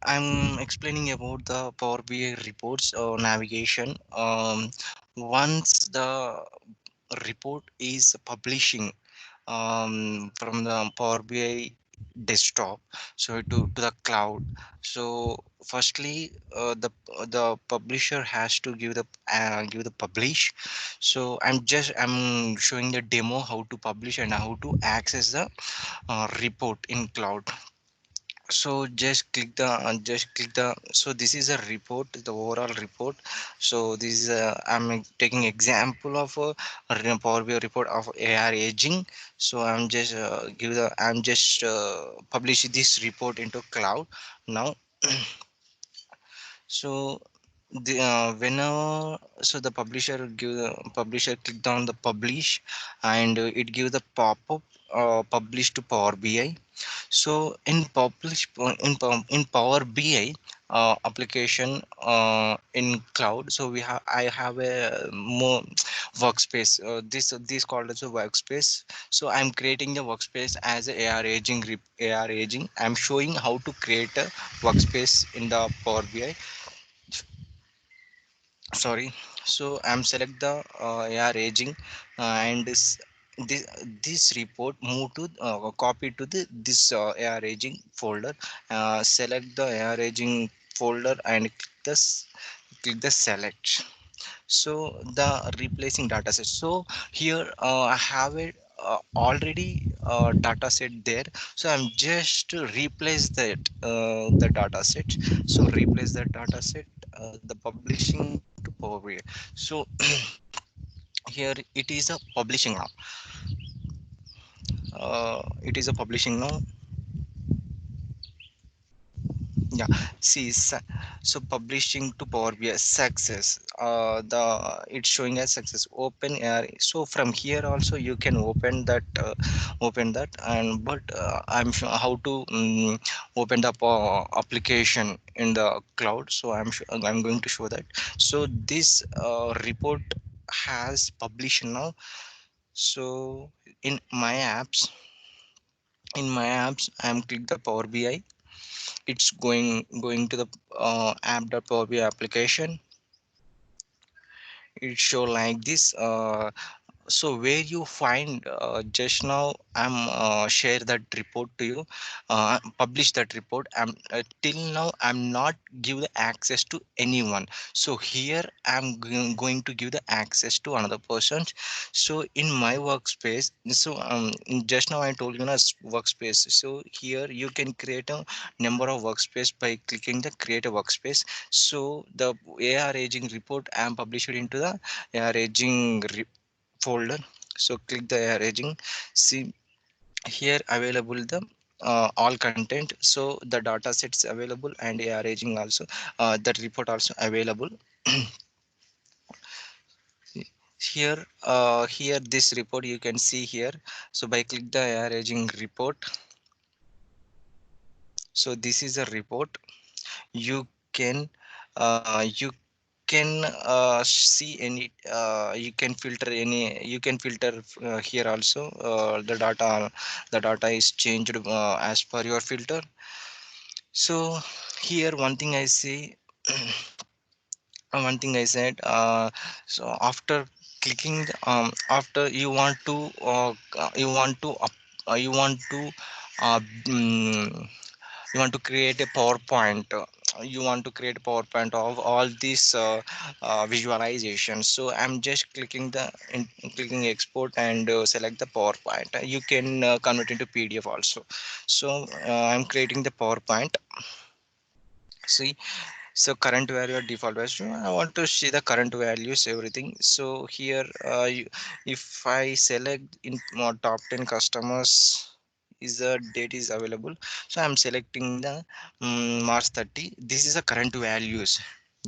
I'm explaining about the Power BI reports or navigation. Once the report is publishing from the Power BI desktop, so to the cloud. So firstly, the publisher has to give the publish. So I'm showing the demo how to publish and how to access the report in cloud. So just click the so this is a report, the overall report. So this is I'm taking example of a Power BI report of AR aging. So I'm just publish this report into cloud now. So whenever so the publisher clicked on the publish, and it give the pop-up publish to Power BI. So in Power BI application in cloud, so I have a more workspace. This called as a workspace. So I'm creating the workspace as a AR aging. I'm showing how to create a workspace in the Power BI. Sorry. So I'm select the AR aging, and this this report move to copy to the this AR aging folder. Select the AR aging folder and click the select. So the replacing data set. So here I have it already data set there. So I'm just to replace that the data set. So replace that data set, the publishing to Power BI. So here it is a publishing now. It is a publishing now. Yeah, see, so publishing to Power BI success. The It's showing as success. Open air. So from here also you can open that, and but I'm sure how to open the application in the cloud. So I'm going to show that. So this report has published now. So in my apps, I'm click the Power BI. It's going to the app.powerbi application. It show like this. So where you find just now I'm share that report to you, publish that report. I'm till now I'm not give the access to anyone. So here I'm going to give the access to another person. So in my workspace, so just now I told you workspace. So here you can create a number of workspace by clicking the create a workspace. So the AR aging report I am published into the AR aging folder. So click the arranging. See here available the all content. So the data sets available and arranging also, that report also available. Here this report you can see here. So by click the arranging report, so this is a report. You can you can see any, you can filter any, you can filter here also. The data is changed as per your filter. So here one thing I see, one thing I said, so after clicking after you want to mm, you want to create a PowerPoint. You want to create a PowerPoint of all these visualizations. So I'm just clicking export and select the PowerPoint. You can convert into PDF also. So I'm creating the PowerPoint. See, so current value or default value. I want to see the current values, everything. So here, if I select in more top 10 customers, is the date is available. So I'm selecting the March 30. This is a current values.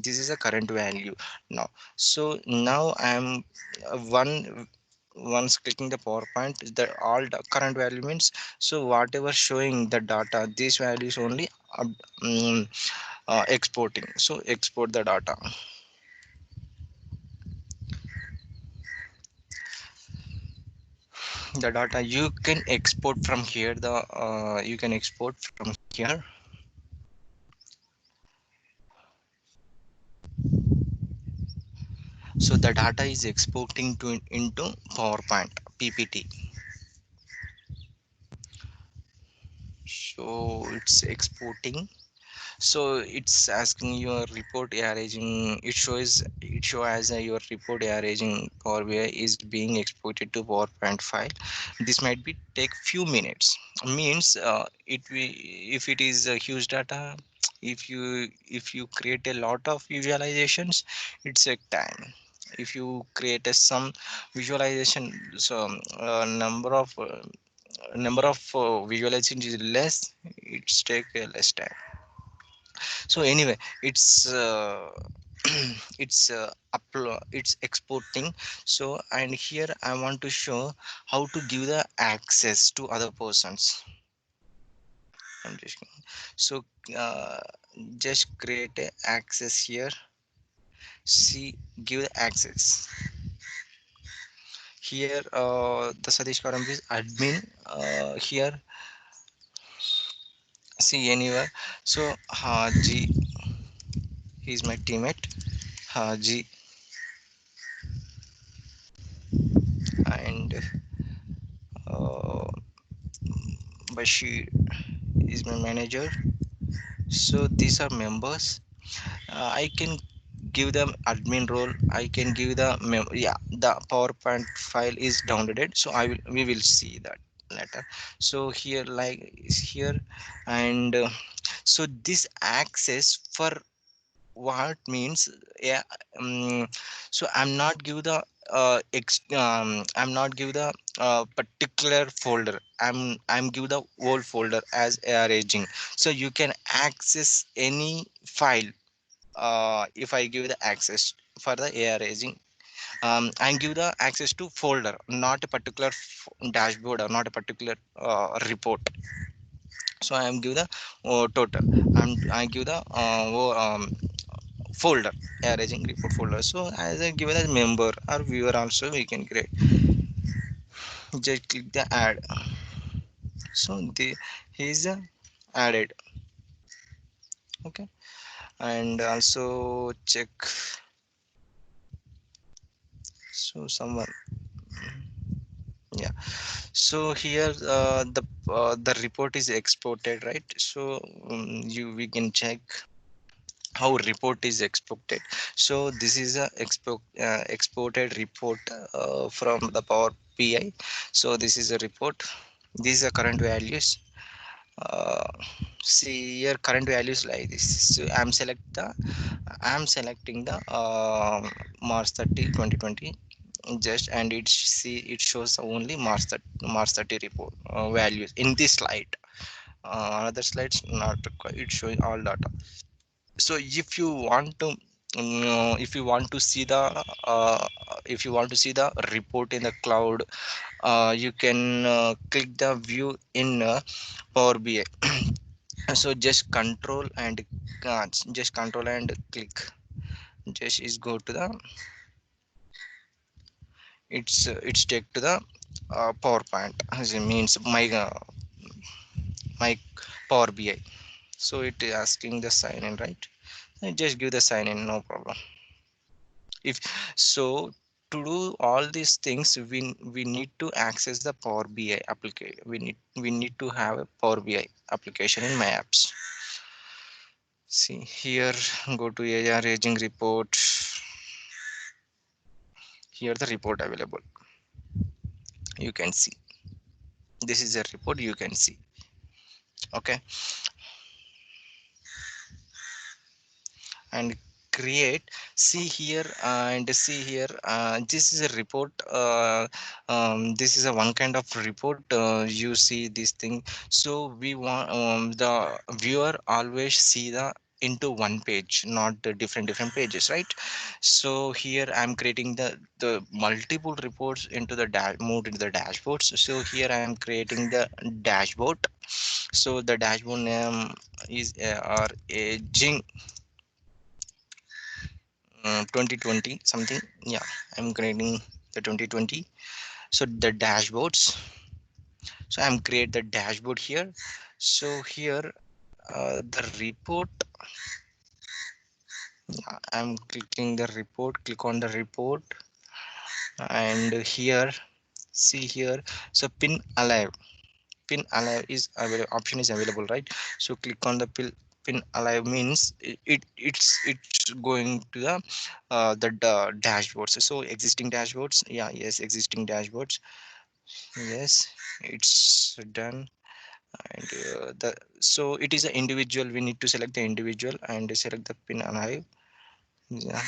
This is a current value now. So now I'm one once clicking the PowerPoint, the all the current value means, so whatever showing the data, these values only um, exporting. So export the data. The data you can export from here. The you can export from here. So the data is exporting to into PowerPoint PPT. So it's exporting. So it's asking your report arranging. It show as your report arranging Power BI is being exported to PowerPoint file. This might be take few minutes. Means if it is a huge data, if you create a lot of visualizations, it take time. If you create a some visualization, so number of visualization is less, it's take less time. So anyway, it's exporting. So and here I want to show how to give the access to other persons. I'm just so uh, just create a access here. See, give the access here. The Satish Karam is admin here. See anywhere. So G, he's my teammate. G, and uh, Bashir is my manager. So these are members. I can give them admin role. I can give yeah, the PowerPoint file is downloaded, so we will see that later. So here, like is here, and so this access for what means, yeah. So I'm not give the particular folder. I'm give the whole folder as arranging. So you can access any file. If I give the access for the arranging, I give the access to folder, not a particular dashboard or not a particular report. So I am give the total. I give the folder, arranging report folder. So as I give it as member or viewer also we can create. Just click the add. So the he's added. Okay, and also check. So someone, yeah. So here the report is exported, right? So you we can check how report is exported. So this is a exported report from the Power BI. So this is a report. These are current values. uh, See here current values like this. So I'm selecting the March 30 2020 just, and it shows only March 30 report values in this slide. Another slides not required, it showing all data. So if you want to see the uh, if you want to see the report in the cloud, you can click the view in Power BI. So just control and click. Just is go to the, it's take to the PowerPoint, as it means my Power BI. So it is asking the sign in, right? I just give the sign in, no problem. If so, to do all these things, we need to access the Power BI application. We need to have a Power BI application in my apps. See here, go to AR aging report. Here the report available. You can see this is a report. You can see. Okay, and create. See here and see here. This is a report. This is a one kind of report. You see this thing. So we want the viewer always see the into one page, not the different pages, right? So here I'm creating the multiple reports into the moved into the dashboards. So here I am creating the dashboard. So the dashboard name is our aging 2020 something. Yeah, I'm creating the 2020. So the dashboards. So I'm create the dashboard here. So here the report Yeah, I'm clicking the report, click on the report, and here, see here, so pin alive is available, option is available, right? So click on the pin alive means it's going to the dashboards. So existing dashboards, yeah, yes, existing dashboards, yes, it's done. And the so it is an individual, we need to select the individual and select the pin alive. Yeah,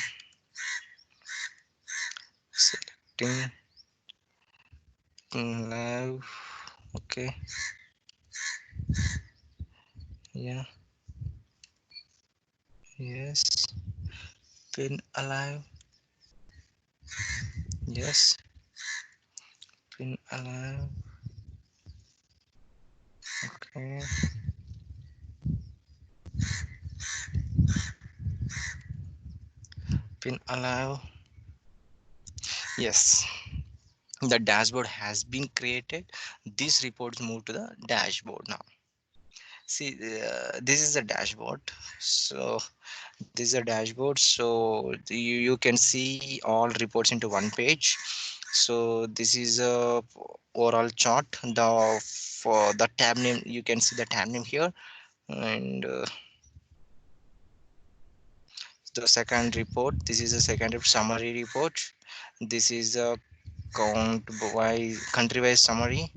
selecting pin alive. Okay, yeah, yes, pin alive, yes, pin alive. Okay, pin alive. Yes, the dashboard has been created. These reports move to the dashboard now. See, this is the dashboard. So this is a dashboard. So you can see all reports into one page. So this is a overall chart. The for the tab name, you can see the tab name here, and the second report. This is a second summary report. This is a count by country wise summary.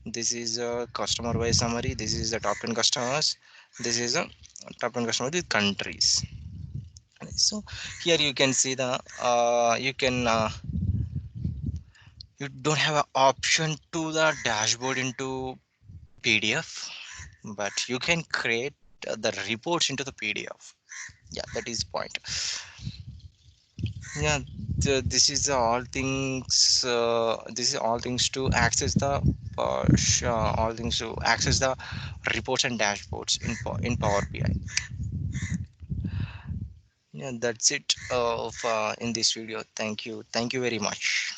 This is a customer wise summary. This is the top 10 customers. This is a top 10 customers with countries. So here you can see the you don't have an option to the dashboard into PDF, but you can create the reports into the PDF. Yeah, that is point. Yeah, this is all things. This is all things to access the all things to access the reports and dashboards in in Power BI. Yeah, that's it in this video. Thank you very much.